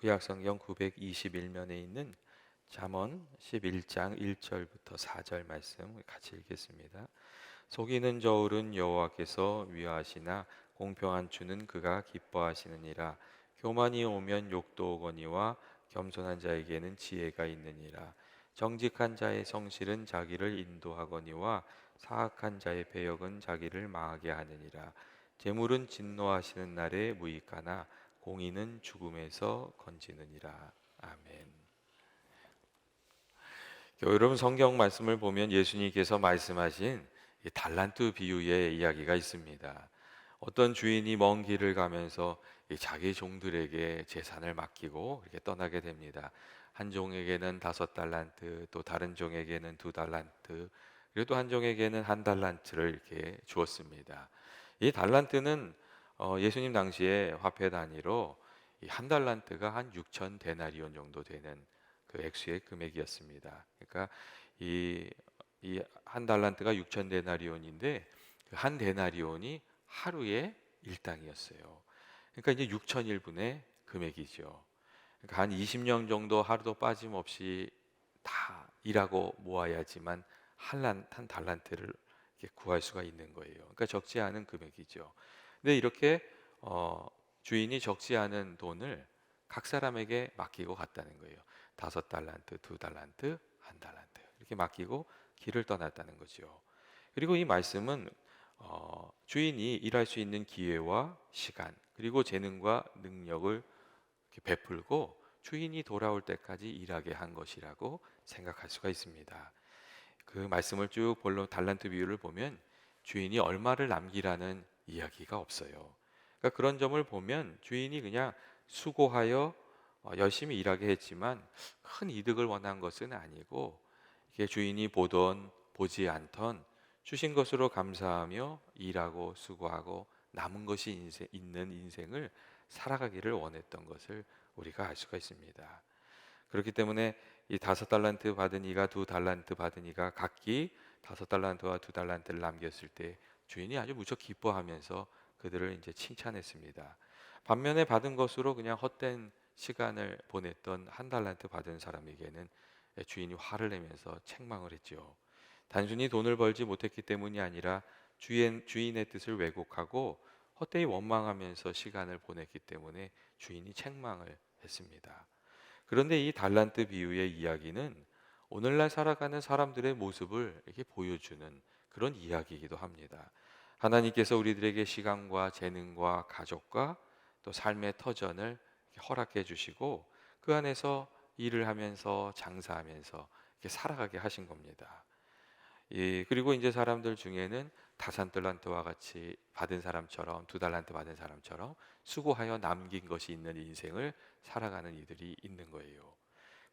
구약성경 921면에 있는 잠언 11장 1절부터 4절 말씀 같이 읽겠습니다. 속이는 저울은 여호와께서 위하시나 공평한 주는 그가 기뻐하시느니라. 교만이 오면 욕도 오거니와 겸손한 자에게는 지혜가 있느니라. 정직한 자의 성실은 자기를 인도하거니와 사악한 자의 배역은 자기를 망하게 하느니라. 재물은 진노하시는 날에 무익하나 공의는 죽음에서 건지느니라. 아멘. 여러분, 성경 말씀을 보면 예수님께서 말씀하신 이 달란트 비유의 이야기가 있습니다. 어떤 주인이 먼 길을 가면서 이 자기 종들에게 재산을 맡기고 이렇게 떠나게 됩니다. 한 종에게는 5달란트, 또 다른 종에게는 2달란트, 그리고 또 한 종에게는 1달란트를 이렇게 주었습니다. 이 달란트는 예수님 당시에 화폐 단위로 이 1달란트가 한 6천 데나리온 정도 되는 그 액수의 금액이었습니다. 그러니까 이 1달란트가 6천 데나리온인데 그 한 데나리온이 하루의 일당이었어요. 그러니까 이제 6천일분의 금액이죠. 그러니까 한 20년 정도 하루도 빠짐없이 다 일하고 모아야지만 한 달란트를 이렇게 구할 수가 있는 거예요. 그러니까 적지 않은 금액이죠. 근데 이렇게 주인이 적지 않은 돈을 각 사람에게 맡기고 갔다는 거예요. 5달란트, 2달란트, 1달란트 이렇게 맡기고 길을 떠났다는 거죠. 그리고 이 말씀은 주인이 일할 수 있는 기회와 시간 그리고 재능과 능력을 이렇게 베풀고 주인이 돌아올 때까지 일하게 한 것이라고 생각할 수가 있습니다. 그 말씀을 쭉 볼로 달란트 비유를 보면 주인이 얼마를 남기라는 이야기가 없어요. 그러니까 그런 점을 보면 주인이 그냥 수고하여 열심히 일하게 했지만 큰 이득을 원한 것은 아니고 이게 주인이 보던 보지 않던 주신 것으로 감사하며 일하고 수고하고 남은 것이 있는 인생을 살아가기를 원했던 것을 우리가 알 수가 있습니다. 그렇기 때문에 이 5달란트 받은 이가 2달란트 받은 이가 각기 5달란트와 2달란트를 남겼을 때 주인이 아주 무척 기뻐하면서 그들을 이제 칭찬했습니다. 반면에 받은 것으로 그냥 헛된 시간을 보냈던 1달란트 받은 사람에게는 주인이 화를 내면서 책망을 했죠. 단순히 돈을 벌지 못했기 때문이 아니라 주인의 뜻을 왜곡하고 헛되이 원망하면서 시간을 보냈기 때문에 주인이 책망을 했습니다. 그런데 이 달란트 비유의 이야기는 오늘날 살아가는 사람들의 모습을 이렇게 보여주는 그런 이야기이기도 합니다. 하나님께서 우리들에게 시간과 재능과 가족과 또 삶의 터전을 허락해 주시고 그 안에서 일을 하면서 장사하면서 이렇게 살아가게 하신 겁니다. 그리고 이제 사람들 중에는 5달란트와 같이 받은 사람처럼 2달란트 받은 사람처럼 수고하여 남긴 것이 있는 인생을 살아가는 이들이 있는 거예요.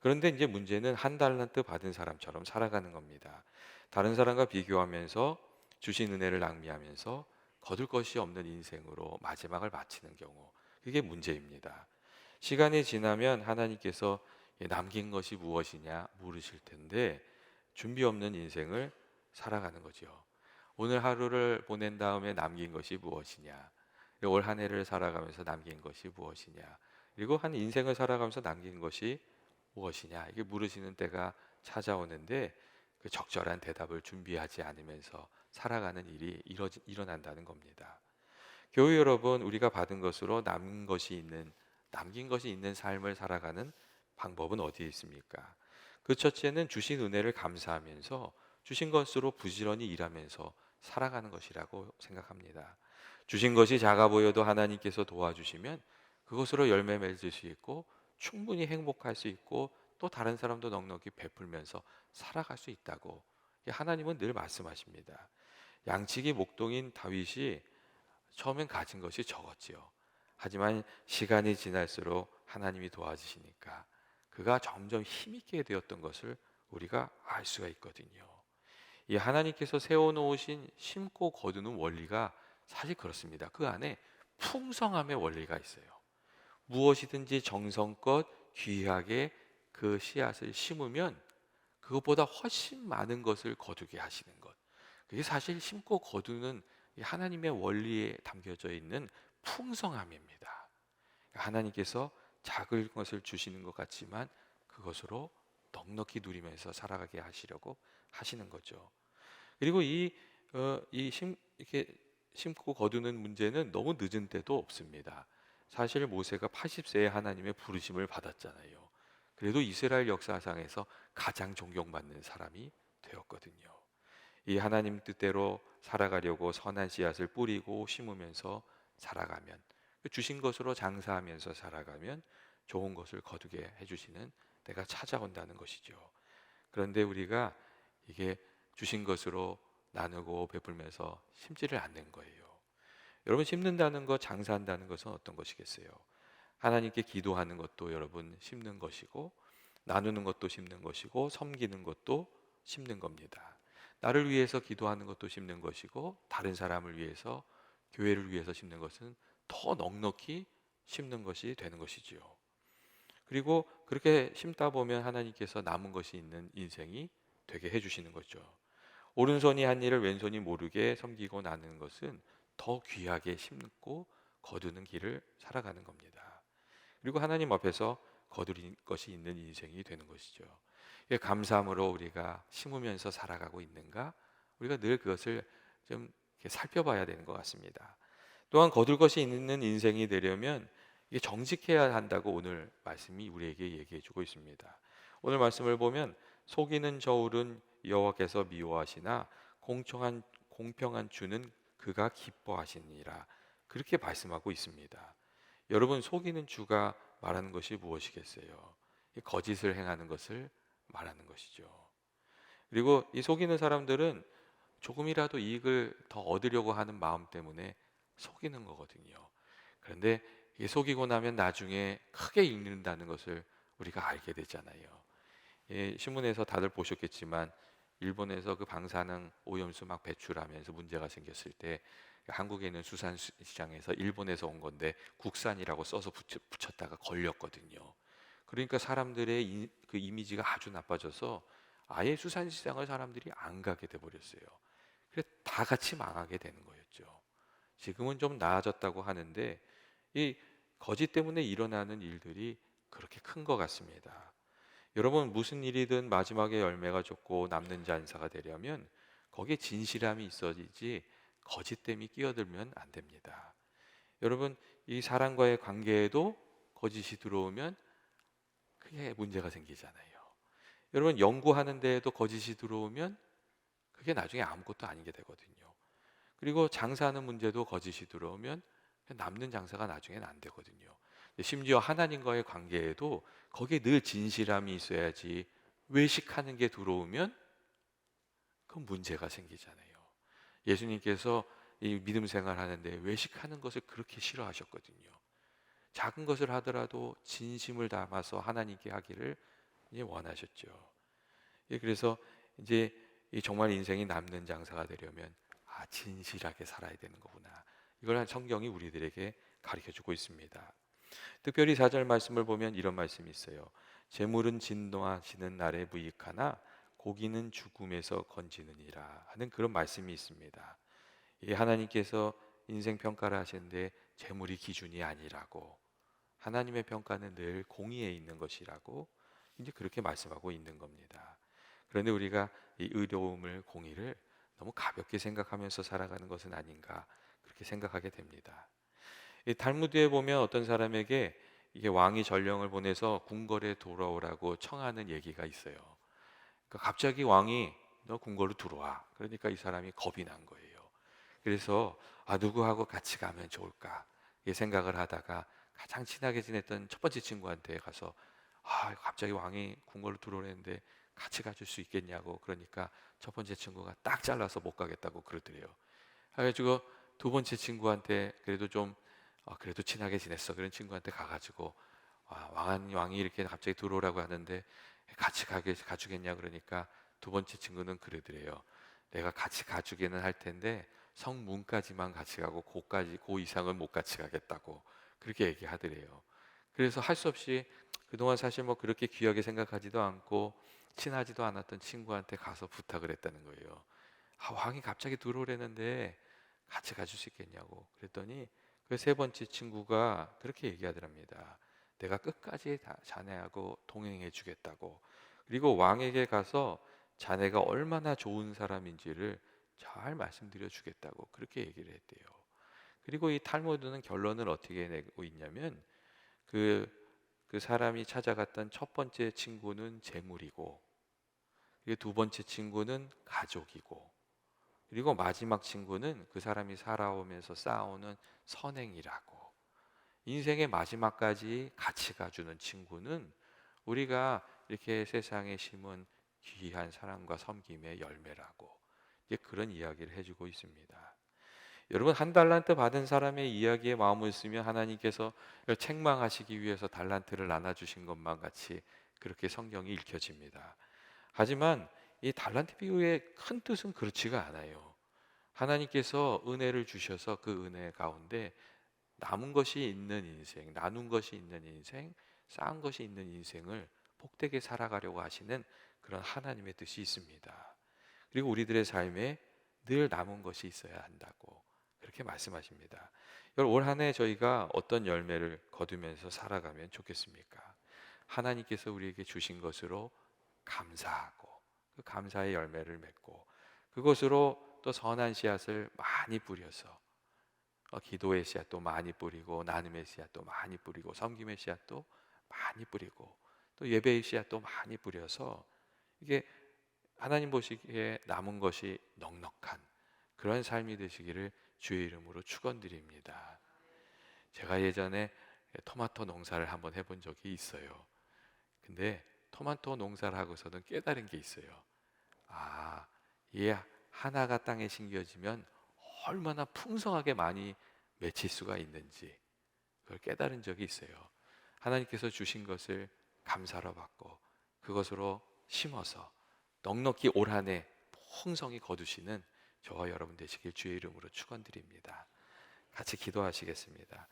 그런데 이제 문제는 1달란트 받은 사람처럼 살아가는 겁니다. 다른 사람과 비교하면서 주신 은혜를 낭비하면서 거둘 것이 없는 인생으로 마지막을 마치는 경우, 그게 문제입니다. 시간이 지나면 하나님께서 남긴 것이 무엇이냐 물으실 텐데 준비 없는 인생을 살아가는 거죠. 오늘 하루를 보낸 다음에 남긴 것이 무엇이냐, 올 한 해를 살아가면서 남긴 것이 무엇이냐, 그리고 한 인생을 살아가면서 남긴 것이 무엇이냐, 이게 물으시는 때가 찾아오는데 그 적절한 대답을 준비하지 않으면서 살아가는 일이 일어난다는 겁니다. 교회 여러분, 우리가 받은 것으로 남긴 것이 있는 삶을 살아가는 방법은 어디에 있습니까? 그 첫째는 주신 은혜를 감사하면서 주신 것으로 부지런히 일하면서 살아가는 것이라고 생각합니다. 주신 것이 작아 보여도 하나님께서 도와주시면 그것으로 열매 맺을 수 있고 충분히 행복할 수 있고 또 다른 사람도 넉넉히 베풀면서 살아갈 수 있다고 하나님은 늘 말씀하십니다. 양치기 목동인 다윗이 처음엔 가진 것이 적었지요. 하지만 시간이 지날수록 하나님이 도와주시니까 그가 점점 힘있게 되었던 것을 우리가 알 수가 있거든요. 이 하나님께서 세워놓으신 심고 거두는 원리가 사실 그렇습니다. 그 안에 풍성함의 원리가 있어요. 무엇이든지 정성껏 귀하게 그 씨앗을 심으면 그것보다 훨씬 많은 것을 거두게 하시는 것. 그게 사실 심고 거두는 하나님의 원리에 담겨져 있는 풍성함입니다. 하나님께서 작은 것을 주시는 것 같지만 그것으로 넉넉히 누리면서 살아가게 하시려고 하시는 거죠. 그리고 이렇게 심고 거두는 문제는 너무 늦은 때도 없습니다. 사실 모세가 80세에 하나님의 부르심을 받았잖아요. 그래도 이스라엘 역사상에서 가장 존경받는 사람이 되었거든요. 이 하나님 뜻대로 살아가려고 선한 씨앗을 뿌리고 심으면서 살아가면, 주신 것으로 장사하면서 살아가면 좋은 것을 거두게 해주시는 때가 찾아온다는 것이죠. 그런데 우리가 이게 주신 것으로 나누고 베풀면서 심지를 않는 거예요. 여러분, 심는다는 것, 장사한다는 것은 어떤 것이겠어요? 하나님께 기도하는 것도 여러분 심는 것이고, 나누는 것도 심는 것이고, 섬기는 것도 심는 겁니다. 나를 위해서 기도하는 것도 심는 것이고, 다른 사람을 위해서, 교회를 위해서 심는 것은 더 넉넉히 심는 것이 되는 것이지요. 그리고 그렇게 심다 보면 하나님께서 남은 것이 있는 인생이 되게 해주시는 거죠. 오른손이 한 일을 왼손이 모르게 섬기고 나누는 것은 더 귀하게 심고 거두는 길을 살아가는 겁니다. 그리고 하나님 앞에서 거두린 것이 있는 인생이 되는 것이죠. 감사함으로 우리가 심으면서 살아가고 있는가? 우리가 늘 그것을 좀 이렇게 살펴봐야 되는 것 같습니다. 또한 거둘 것이 있는 인생이 되려면 이게 정직해야 한다고 오늘 말씀이 우리에게 얘기해 주고 있습니다. 오늘 말씀을 보면 속이는 저울은 여호와께서 미워하시나 공평한 주는 그가 기뻐하시니라, 그렇게 말씀하고 있습니다. 여러분, 속이는 주가 말하는 것이 무엇이겠어요? 거짓을 행하는 것을 말하는 것이죠. 그리고 이 속이는 사람들은 조금이라도 이익을 더 얻으려고 하는 마음 때문에 속이는 거거든요. 그런데 이게 속이고 나면 나중에 크게 잃는다는 것을 우리가 알게 되잖아요. 신문에서 다들 보셨겠지만 일본에서 그 방사능 오염수 막 배출하면서 문제가 생겼을 때 한국에 있는 수산시장에서 일본에서 온 건데 국산이라고 써서 붙였다가 걸렸거든요. 그러니까 사람들의 그 이미지가 아주 나빠져서 아예 수산시장을 사람들이 안 가게 돼 버렸어요. 그래서 다 같이 망하게 되는 거였죠. 지금은 좀 나아졌다고 하는데 이 거짓 때문에 일어나는 일들이 그렇게 큰 것 같습니다. 여러분, 무슨 일이든 마지막에 열매가 좋고 남는 잔사가 되려면 거기에 진실함이 있어지지 거짓됨이 끼어들면 안 됩니다. 여러분, 이 사람과의 관계에도 거짓이 들어오면 그게 문제가 생기잖아요. 여러분, 연구하는 데에도 거짓이 들어오면 그게 나중에 아무것도 아니게 되거든요. 그리고 장사하는 문제도 거짓이 들어오면 남는 장사가 나중에는 안 되거든요. 심지어 하나님과의 관계에도 거기에 늘 진실함이 있어야지 외식하는 게 들어오면 그 문제가 생기잖아요. 예수님께서 이 믿음 생활하는데 외식하는 것을 그렇게 싫어하셨거든요. 작은 것을 하더라도 진심을 담아서 하나님께 하기를 원하셨죠. 그래서 이제 정말 인생이 남는 장사가 되려면 진실하게 살아야 되는 거구나. 이걸 성경이 우리들에게 가르쳐주고 있습니다. 특별히 4절 말씀을 보면 이런 말씀이 있어요. 재물은 진노하시는 날에 무익하나 고기는 죽음에서 건지느니라 하는 그런 말씀이 있습니다. 하나님께서 인생 평가를 하시는데 재물이 기준이 아니라고, 하나님의 평가는 늘 공의에 있는 것이라고 이제 그렇게 말씀하고 있는 겁니다. 그런데 우리가 이 의로움을, 공의를 너무 가볍게 생각하면서 살아가는 것은 아닌가, 그렇게 생각하게 됩니다. 이 탈무드에 보면 어떤 사람에게 이게 왕이 전령을 보내서 궁궐에 돌아오라고 청하는 얘기가 있어요. 그러니까 갑자기 왕이 너 궁궐로 들어와. 그러니까 이 사람이 겁이 난 거예요. 그래서 누구하고 같이 가면 좋을까? 이 생각을 하다가 가장 친하게 지냈던 첫 번째 친구한테 가서 갑자기 왕이 궁궐로 들어오는데 같이 가줄 수 있겠냐고. 그러니까 첫 번째 친구가 딱 잘라서 못 가겠다고 그러더래요. 그래가지고 두 번째 친구한테 그래도 친하게 지냈어. 그런 친구한테 가가지고 왕이 이렇게 갑자기 들어오라고 하는데 같이 가주겠냐 그러니까 두 번째 친구는 그러더래요. 내가 같이 가주기는 할 텐데 성문까지만 같이 가고 고 이상은 못 같이 가겠다고 그렇게 얘기하더래요. 그래서 할 수 없이 그동안 사실 뭐 그렇게 귀하게 생각하지도 않고 친하지도 않았던 친구한테 가서 부탁을 했다는 거예요. 왕이 갑자기 들어오려는데 같이 가줄 수 있겠냐고 그랬더니 그 세 번째 친구가 그렇게 얘기하더랍니다. 내가 끝까지 자네하고 동행해 주겠다고. 그리고 왕에게 가서 자네가 얼마나 좋은 사람인지를 잘 말씀드려 주겠다고 그렇게 얘기를 했대요. 그리고 이 탈무드는 결론을 어떻게 내고 있냐면 그, 그 사람이 찾아갔던 첫 번째 친구는 재물이고, 그리고 두 번째 친구는 가족이고, 그리고 마지막 친구는 그 사람이 살아오면서 쌓아오는 선행이라고. 인생의 마지막까지 같이 가주는 친구는 우리가 이렇게 세상에 심은 귀한 사랑과 섬김의 열매라고, 이제 그런 이야기를 해주고 있습니다. 여러분, 한 달란트 받은 사람의 이야기에 마음을 쓰면 하나님께서 책망하시기 위해서 달란트를 나눠주신 것만 같이 그렇게 성경이 읽혀집니다. 하지만 이 달란트 비유의 큰 뜻은 그렇지가 않아요. 하나님께서 은혜를 주셔서 그 은혜 가운데 남은 것이 있는 인생, 나눈 것이 있는 인생, 쌓은 것이 있는 인생을 복되게 살아가려고 하시는 그런 하나님의 뜻이 있습니다. 그리고 우리들의 삶에 늘 남은 것이 있어야 한다고 그렇게 말씀하십니다. 여러분, 올 한 해 저희가 어떤 열매를 거두면서 살아가면 좋겠습니까? 하나님께서 우리에게 주신 것으로 감사하고 그 감사의 열매를 맺고 그것으로 또 선한 씨앗을 많이 뿌려서 기도의 씨앗도 많이 뿌리고 나눔의 씨앗도 많이 뿌리고 섬김의 씨앗도 많이 뿌리고 또 예배의 씨앗도 많이 뿌려서 이게 하나님 보시기에 남은 것이 넉넉한 그런 삶이 되시기를 주의 이름으로 축원드립니다. 제가 예전에 토마토 농사를 한번 해본 적이 있어요. 근데 토마토 농사를 하고서는 깨달은 게 있어요. 아, 얘 하나가 땅에 심겨지면 얼마나 풍성하게 많이 맺힐 수가 있는지 그걸 깨달은 적이 있어요. 하나님께서 주신 것을 감사로 받고 그것으로 심어서 넉넉히 올 한 해 풍성히 거두시는 저와 여러분 되시길 주의 이름으로 축원드립니다. 같이 기도하시겠습니다.